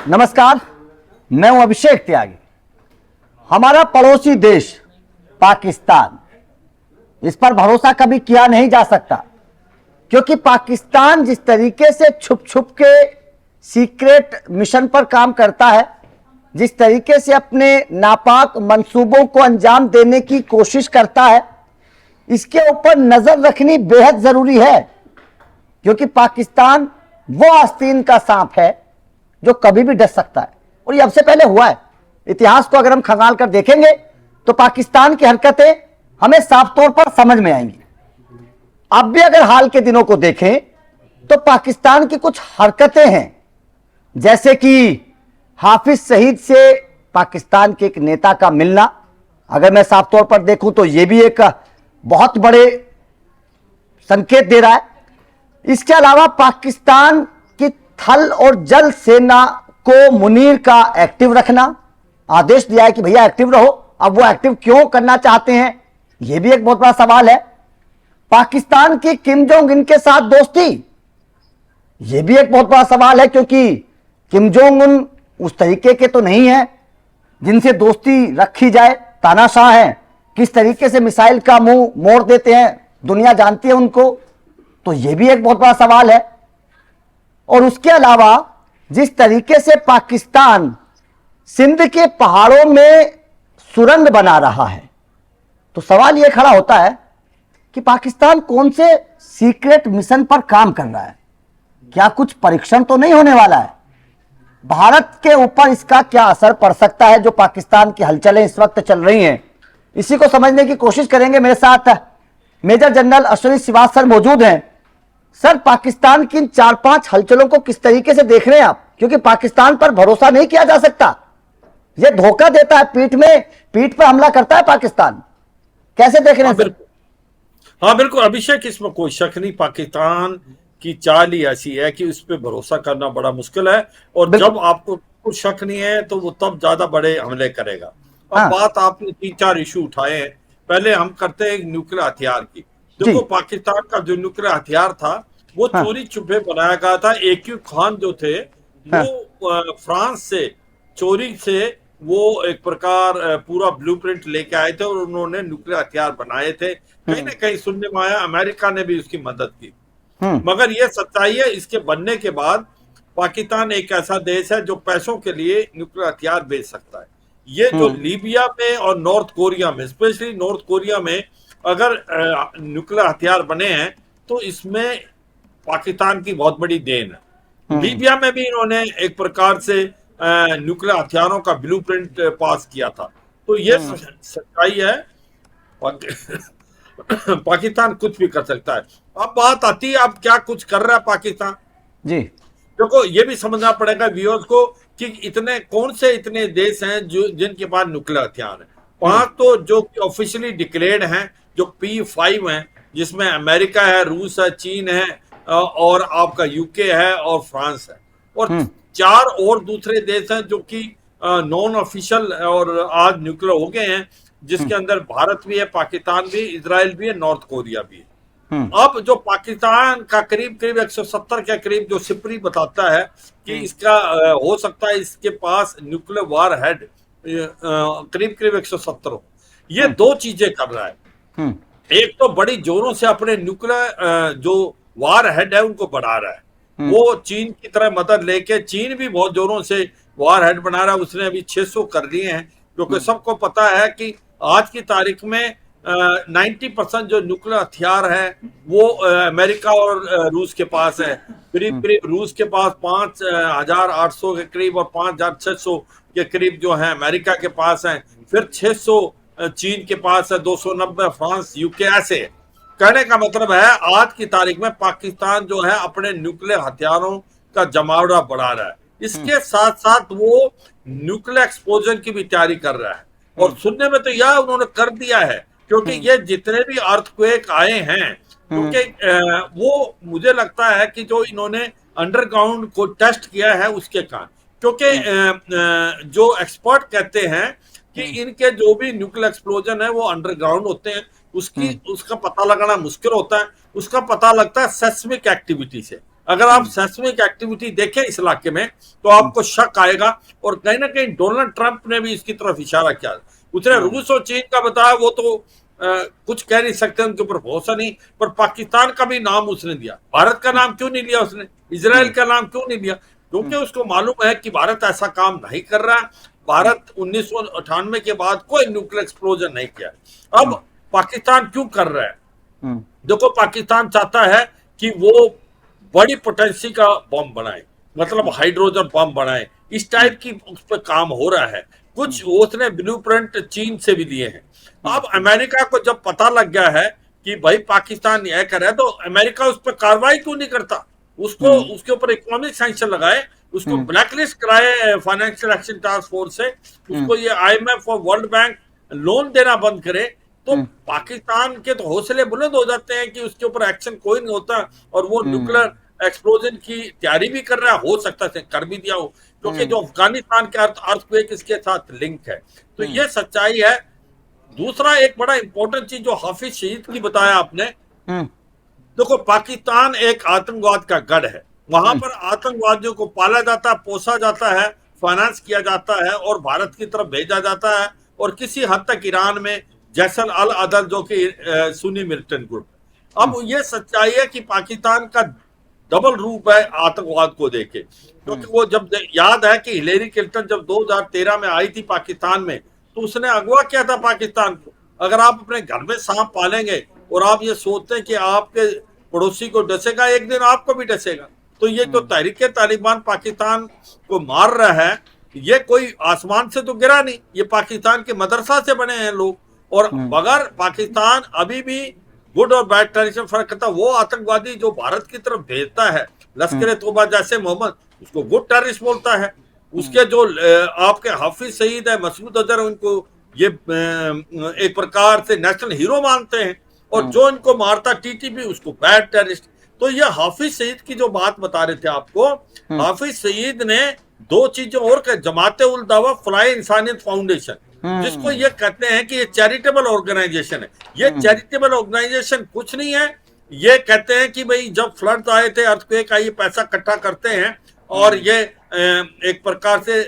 नमस्कार, मैं हूं अभिषेक त्यागी। हमारा पड़ोसी देश पाकिस्तान, इस पर भरोसा कभी किया नहीं जा सकता, क्योंकि पाकिस्तान जिस तरीके से छुप छुप के सीक्रेट मिशन पर काम करता है, जिस तरीके से अपने नापाक मंसूबों को अंजाम देने की कोशिश करता है, इसके ऊपर नजर रखनी बेहद जरूरी है। क्योंकि पाकिस्तान वो आस्तीन का सांप है जो कभी भी डस सकता है, और ये अब से पहले हुआ है। इतिहास को अगर हम खंगाल कर देखेंगे तो पाकिस्तान की हरकतें हमें साफ तौर पर समझ में आएंगी। अब भी अगर हाल के दिनों को देखें तो पाकिस्तान की कुछ हरकतें हैं, जैसे कि हाफिज सईद से पाकिस्तान के एक नेता का मिलना, अगर मैं साफ तौर पर देखूं तो यह भी एक बहुत बड़े संकेत दे रहा है। इसके अलावा पाकिस्तान की थल और जल सेना को मुनीर का एक्टिव रखना, आदेश दिया है कि भैया एक्टिव रहो। अब वो एक्टिव क्यों करना चाहते हैं, यह भी एक बहुत बड़ा सवाल है। पाकिस्तान की किम जोंग उन के साथ दोस्ती, यह भी एक बहुत बड़ा सवाल है, क्योंकि किम जोंग उन उस तरीके के तो नहीं है जिनसे दोस्ती रखी जाए। तानाशाह है, किस तरीके से मिसाइल का मुंह मोड़ देते हैं, दुनिया जानती है उनको। तो यह भी एक बहुत बड़ा सवाल है। और उसके अलावा जिस तरीके से पाकिस्तान सिंध के पहाड़ों में सुरंग बना रहा है, तो सवाल यह खड़ा होता है कि पाकिस्तान कौन से सीक्रेट मिशन पर काम कर रहा है। क्या कुछ परीक्षण तो नहीं होने वाला है? भारत के ऊपर इसका क्या असर पड़ सकता है? जो पाकिस्तान की हलचलें इस वक्त चल रही हैं, इसी को समझने की कोशिश करेंगे। मेरे साथ major general Ashwini Srivastava sir मौजूद हैं। सर, पाकिस्तान की इन 4-5 हलचलों को किस तरीके से देख रहे हैं आप? क्योंकि पाकिस्तान पर भरोसा नहीं किया जा सकता, यह धोखा देता है, पीठ पर हमला करता है पाकिस्तान। कैसे देख रहे हैं सर? हाँ बिल्कुल अभिषेक, इसमें कोई शक नहीं। पाकिस्तान की चाल ही ऐसी है कि उस पर भरोसा करना बड़ा मुश्किल है, और जब आपको कुछ शक नहीं है तो वो तब ज्यादा बड़े हमले करेगा। अब बात आपने 3-4 इशू उठाए हैं। पहले हम करते हैं न्यूक्लियर हथियार की। देखो, पाकिस्तान का जो न्यूक्लियर हथियार था वो चोरी छुपे बनाया गया था। AQ खान जो थे वो फ्रांस से चोरी से वो एक प्रकार पूरा ब्लूप्रिंट लेके आए थे, और उन्होंने न्यूक्लियर हथियार बनाए थे। कहीं ना कहीं सुनने में आया अमेरिका ने भी उसकी मदद की। मगर ये सच्चाई है, इसके बनने के बाद पाकिस्तान एक ऐसा देश है जो पैसों के लिए न्यूक्लियर हथियार बेच सकता है। ये जो लीबिया में और नॉर्थ कोरिया में, स्पेशली नॉर्थ कोरिया में अगर न्यूक्लियर हथियार बने हैं तो इसमें पाकिस्तान की बहुत बड़ी देन है। लीबिया में भी इन्होंने एक प्रकार से न्यूक्लियर हथियारों का ब्लूप्रिंट पास किया था। तो ये सच्चाई है, पाकिस्तान कुछ भी कर सकता है। अब बात आती है अब क्या कुछ कर रहा है पाकिस्तान जी। देखो, ये भी समझना पड़ेगा व्यूअर्स को कि कौन से इतने देश हैं जो जिनके पास न्यूक्लियर हथियार है। 5 तो जो ऑफिशियली डिक्लेयर्ड हैं, जो P5 हैं, जिसमें अमेरिका है, रूस है, चीन है, और आपका UK है और फ्रांस है, और 4 और दूसरे देश हैं जो कि नॉन ऑफिशियल और आज न्यूक्लियर हो गए हैं, जिसके अंदर भारत भी है, पाकिस्तान भी, इजराइल भी है, नॉर्थ कोरिया भी है। अब जो पाकिस्तान का करीब 170 के करीब जो सिपरी बताता है कि इसका हो सकता है इसके पास न्यूक्लियर वार हेड करीब 170 हो। ये 2 चीजें कर रहा है। एक तो बड़ी जोरों से अपने न्यूक्लियर जो वार हेड है उनको बढ़ा रहा है। वो चीन की तरह मदद लेके, चीन भी बहुत जोरों से वार हेड बना रहा है। उसने अभी 600 कर लिए हैं, क्योंकि सबको पता है कि आज की तारीख में 90% जो न्यूक्लियर हथियार है वो अमेरिका और रूस के पास है। करीब रूस के पास 5,800 के करीब और 5,600 के करीब जो है अमेरिका के पास है। फिर 600 चीन के पास है, 290 फ्रांस, UK ऐसे। कहने का मतलब है आज की तारीख में पाकिस्तान जो है अपने न्यूक्लियर हथियारों का जमावड़ा बढ़ा रहा है। इसके साथ साथ वो न्यूक्लियर एक्सपोजर की भी तैयारी कर रहा है, और सुनने में तो यह उन्होंने कर दिया है, क्योंकि ये जितने भी अर्थक्वेक आए हैं, क्योंकि वो मुझे लगता है कि जो इन्होंने अंडरग्राउंड को टेस्ट किया है उसके कारण, क्योंकि जो एक्सपर्ट कहते हैं कि इनके जो भी न्यूक्लियर एक्सप्लोजन है वो अंडरग्राउंड होते हैं। उसका पता लगाना मुश्किल होता है। उसका पता लगता है सेस्मिक एक्टिविटी से। अगर आप सेस्मिक एक्टिविटी देखें इस इलाके में तो आपको शक आएगा। और कहीं ना कहीं डोनाल्ड ट्रंप ने भी इसकी तरफ इशारा किया। उसने रूस और चीन का बताया, वो तो कुछ कह नहीं सकते, उनके ऊपर भरोसा नहीं, पर पाकिस्तान का भी नाम उसने दिया। भारत का नाम क्यों नहीं लिया उसने, इजराइल का नाम क्यों नहीं लिया? क्योंकि उसको मालूम है कि भारत ऐसा काम नहीं कर रहा। भारत 1998 के बाद कोई न्यूक्लियर एक्सप्लोजन नहीं किया। अब पाकिस्तान क्यों कर रहा है? देखो, पाकिस्तान चाहता है कि वो बड़ी पोटेंसी का बम बनाए, मतलब हाइड्रोजन बम बनाए, इस टाइप की उस पर काम हो रहा है। कुछ उसने ब्लूप्रिंट चीन से भी लिए हैं। अब अमेरिका को जब पता लग गया है कि भाई पाकिस्तान यह करे, तो अमेरिका उस पर कार्रवाई क्यों नहीं करता? उसको उसके ऊपर इकोनॉमिक सैंक्शन लगाए, उसको ब्लैकलिस्ट कराए फाइनेंशियल एक्शन टास्क फोर्स से, उसको ये IMF और वर्ल्ड बैंक लोन देना बंद करे, तो पाकिस्तान के तो हौसले बुलंद हो जाते हैं कि उसके ऊपर एक्शन कोई नहीं होता और वो न्यूक्लियर एक्सप्लोजन की तैयारी भी कर रहा है। हो सकता है कर भी दिया हो, क्योंकि जो अफगानिस्तान के अर्थक्वेक इसके साथ लिंक है। तो ये सच्चाई है। दूसरा एक बड़ा इंपॉर्टेंट चीज जो हाफिज सईद की बताया आपने, देखो पाकिस्तान एक आतंकवाद का गढ़ है। वहां पर आतंकवादियों को पाला जाता है, पोसा जाता है, फाइनेंस किया जाता है और भारत की तरफ भेजा जाता है, और किसी हद तक ईरान में जैसल अल अदल जो कि सुन्नी मिलिटेंट ग्रुप। अब ये सच्चाई है कि पाकिस्तान का डबल रूप है आतंकवाद को देखे, क्योंकि वो जब याद है कि हिलेरी क्लिंटन जब 2013 में आई थी पाकिस्तान में, तो उसने अगवा किया था पाकिस्तान को। अगर आप अपने घर में सांप पालेंगे और आप ये सोचते हैं कि आपके पड़ोसी को डसेगा, एक दिन आपको भी डसेगा। तो ये जो तहरीके तालिबान पाकिस्तान को मार रहा है, ये कोई आसमान से तो गिरा नहीं, ये पाकिस्तान के मदरसा से बने हैं लोग। और मगर पाकिस्तान अभी भी गुड और बैड टेररिज्म फर्क करता है। वो आतंकवादी जो भारत की तरफ भेजता है, लश्कर तोबा जैसे मोहम्मद, उसको गुड टेररिस्ट बोलता है। उसके जो आपके हाफिज सईद है, मसूद अजहर, उनको ये एक प्रकार से नेशनल हीरो मानते हैं, और जो इनको मारता TTP, उसको बैड टेररिस्ट। तो ये हाफिज सईद की जो बात बता रहे थे आपको, हाफिज सईद ने दो चीजें और कही। जमाते उल दावा फलाह इंसानियत फाउंडेशन, जिसको ये कहते हैं कि ये चैरिटेबल ऑर्गेनाइजेशन है। ये चैरिटेबल ऑर्गेनाइजेशन कुछ नहीं है। ये कहते हैं कि भाई जब फ्लड आए थे, अर्थक्वेक आई, ये पैसा इकट्ठा करते हैं और ये एक प्रकार से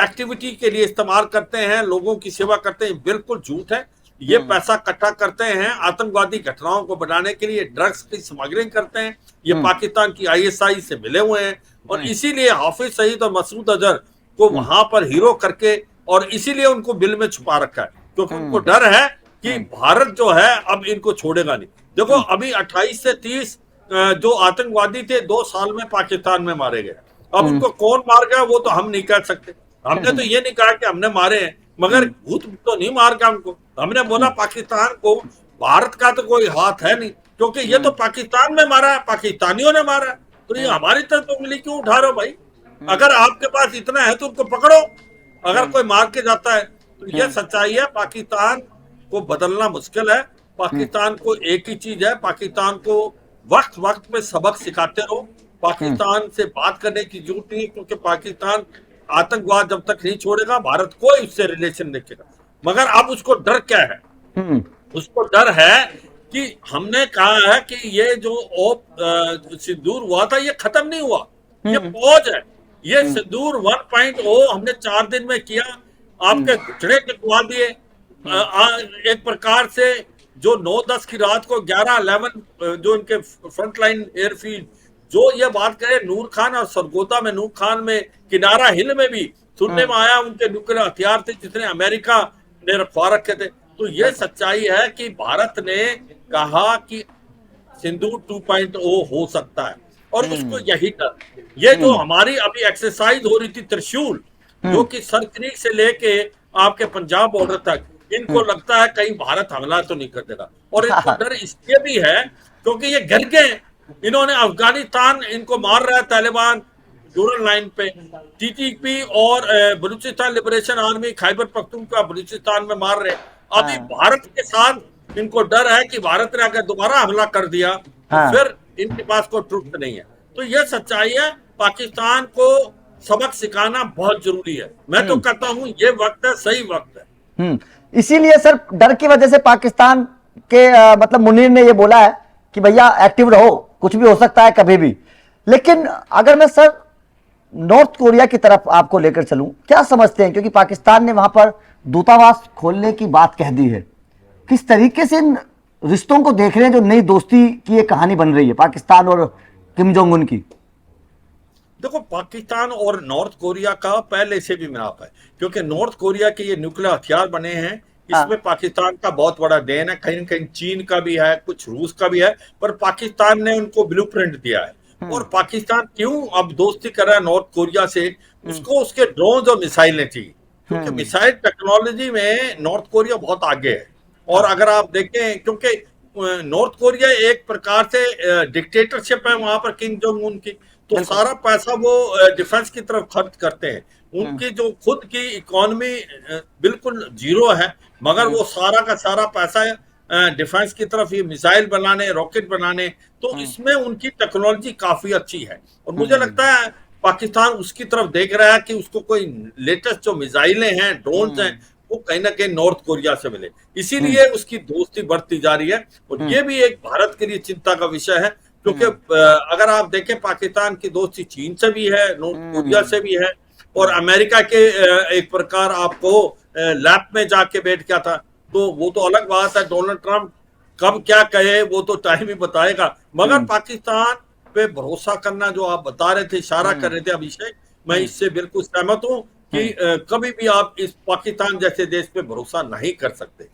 एक्टिविटी के लिए इस्तेमाल करते हैं, लोगों की सेवा करते हैं। बिल्कुल झूठ है। ये पैसा इकट्ठा करते हैं आतंकवादी घटनाओं को बढ़ाने के लिए, ड्रग्स की स्मगलिंग करते हैं। ये पाकिस्तान की ISI से मिले हुए हैं, और इसीलिए हाफिज सईद और मसूद अजहर को वहां पर हीरो करके, और इसीलिए उनको बिल में छुपा रखा है, क्योंकि उनको डर है कि भारत जो है अब इनको छोड़ेगा नहीं। देखो, अभी 28 से 30 जो आतंकवादी थे 2 साल में पाकिस्तान में मारे गए। अब उनको कौन मार गया वो तो हम नहीं कह सकते। हमने तो ये नहीं कहा कि हमने मारे हैं, मगर भूत तो नहीं मार गया उनको। हमने बोला पाकिस्तान को भारत का तो कोई हाथ है नहीं, क्योंकि ये तो पाकिस्तान में मारा है, पाकिस्तानियों ने मारा है। तो ये हमारी तरफ तो उंगली क्यों उठा रहे हो भाई? अगर आपके पास इतना है तो उनको पकड़ो, अगर कोई मार के जाता है। तो ये सच्चाई है। पाकिस्तान को बदलना मुश्किल है। पाकिस्तान को एक ही चीज है, पाकिस्तान को वक्त वक्त पे सबक सिखाते रहो। पाकिस्तान से बात करने की जरूरत नहीं, क्योंकि पाकिस्तान आतंकवाद जब तक नहीं छोड़ेगा, भारत कोई उससे रिलेशन नहीं रखेगा। मगर अब उसको डर क्या है? उसको डर है कि हमने कहा है कि ये जो सिंदूर हुआ था, ये खत्म नहीं हुआ, ये फौज है। ये सिंदूर 1.0 हमने 4 दिन में किया, आपके घुटने टिकवा दिए। एक प्रकार से जो 9-10 की रात को 11-11 जो इनके फ्रंट लाइन एयरफील्ड, जो ये बात करें नूर खान और सरगोदा में, नूर खान में, किनारा हिल में भी सुनने में आया उनके न्यूक्लियर हथियार थे जितने अमेरिका ने रखवा रखे थे। तो ये सच्चाई है कि भारत ने कहा कि सिंदूर 2.0 हो सकता है, और उसको यही डर। ये जो हमारी अभी एक्सरसाइज हो रही थी त्रिशूल, जो कि सरक्रीक से लेके आपके पंजाब बॉर्डर तक, इनको लगता है कहीं भारत हमला तो नहीं कर देगा। और इनको डर इसलिए भी है क्योंकि ये गिर गए। इन्होंने अफगानिस्तान इनको मार रहा है तालिबान ड्यूरल लाइन पे, TTP और बलूचिस्तान लिबरेशन आर्मी खैबर पख्तूनख्वा बलूचिस्तान में मार रहे। अभी भारत के साथ इनको डर है कि भारत ने अगर दोबारा हमला कर दिया तो फिर इनके पास कोई ट्रुथ नहीं है। तो यह सच्चाई है। पाकिस्तान को सबक सिखाना बहुत जरूरी है। मैं तो कहता हूं ये वक्त है, सही वक्त है। इसीलिए सर डर की वजह से पाकिस्तान के मतलब मुनीर ने ये बोला है कि भैया एक्टिव रहो, कुछ भी हो सकता है कभी भी। लेकिन अगर मैं सर नॉर्थ कोरिया की तरफ आपको लेकर चलूं, क्या समझते हैं, क्योंकि पाकिस्तान ने वहां पर दूतावास खोलने की बात कह दी है, किस तरीके से इन रिश्तों को देख रहे हैं जो नई दोस्ती की एक कहानी बन रही है पाकिस्तान और किम जोंग उन की? देखो, पाकिस्तान और नॉर्थ कोरिया का पहले से भी मिलाप है, क्योंकि नॉर्थ कोरिया के ये न्यूक्लियर हथियार बने हैं, इसमें पाकिस्तान का बहुत बड़ा देन है। कहीं न कहीं चीन का भी है, कुछ रूस का भी है, पर पाकिस्तान ने उनको ब्लूप्रिंट दिया है। और पाकिस्तान क्यों अब दोस्ती कर रहा है नॉर्थ कोरिया से, उसको उसके ड्रोन और मिसाइलें थी, क्योंकि मिसाइल टेक्नोलॉजी में नॉर्थ कोरिया बहुत आगे है। और अगर आप देखें, क्योंकि नॉर्थ कोरिया एक प्रकार से डिक्टेटरशिप है वहां पर किम जोंग उन की, तो सारा पैसा वो डिफेंस की तरफ खर्च करते हैं। उनकी जो खुद की इकोनॉमी बिल्कुल जीरो है, मगर वो सारा का सारा पैसा डिफेंस की तरफ, ये मिसाइल बनाने, रॉकेट बनाने, तो इसमें उनकी टेक्नोलॉजी काफी अच्छी है। और मुझे लगता है पाकिस्तान उसकी तरफ देख रहा है कि उसको कोई लेटेस्ट जो मिसाइलें हैं, ड्रोन्स हैं, वो कहीं ना कहीं नॉर्थ कोरिया से मिले, इसीलिए उसकी दोस्ती बढ़ती जा रही है। और ये भी एक भारत के लिए चिंता का विषय है, क्योंकि अगर आप देखें पाकिस्तान की दोस्ती चीन से भी है, नॉर्थ कोरिया से भी है, और अमेरिका के एक प्रकार आपको लैब में जाके बैठ गया था, तो वो तो अलग बात है। डोनाल्ड ट्रंप कब क्या कहे वो तो टाइम ही बताएगा, मगर पाकिस्तान पे भरोसा करना, जो आप बता रहे थे, इशारा कर रहे थे अभिषेक, मैं इससे बिल्कुल सहमत हूं कि कभी भी आप इस पाकिस्तान जैसे देश पे भरोसा नहीं कर सकते।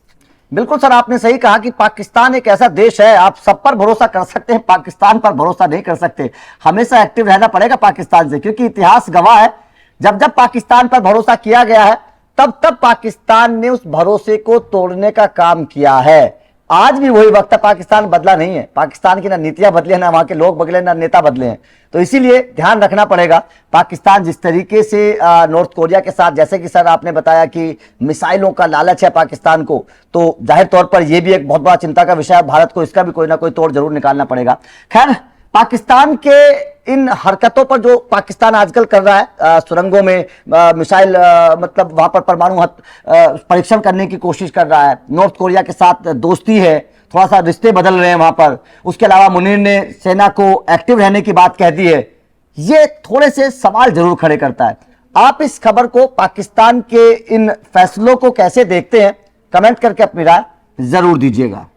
बिल्कुल सर, आपने सही कहा कि पाकिस्तान एक ऐसा देश है, आप सब पर भरोसा कर सकते हैं, पाकिस्तान पर भरोसा नहीं कर सकते। हमेशा एक्टिव रहना पड़ेगा पाकिस्तान से, क्योंकि इतिहास गवाह है, जब जब पाकिस्तान पर भरोसा किया गया है, तब तब पाकिस्तान ने उस भरोसे को तोड़ने का काम किया है। आज भी वही वक्त है, पाकिस्तान बदला नहीं है, पाकिस्तान की ना नीतियां बदले हैं, ना वहां के लोग बदले, ना नेता बदले हैं। तो इसीलिए ध्यान रखना पड़ेगा। पाकिस्तान जिस तरीके से नॉर्थ कोरिया के साथ, जैसे कि सर आपने बताया कि मिसाइलों का लालच है पाकिस्तान को, तो जाहिर तौर पर यह भी एक बहुत बड़ा चिंता का विषय है। भारत को इसका भी कोई ना कोई तोड़ जरूर निकालना पड़ेगा। खैर, पाकिस्तान के इन हरकतों पर जो पाकिस्तान आजकल कर रहा है, सुरंगों में मिसाइल, मतलब वहां पर परमाणु परीक्षण करने की कोशिश कर रहा है, नॉर्थ कोरिया के साथ दोस्ती है, थोड़ा सा रिश्ते बदल रहे हैं वहां पर। उसके अलावा मुनीर ने सेना को एक्टिव रहने की बात कह दी है, ये थोड़े से सवाल जरूर खड़े करता है। आप इस खबर को, पाकिस्तान के इन फैसलों को कैसे देखते हैं, कमेंट करके अपनी राय जरूर दीजिएगा।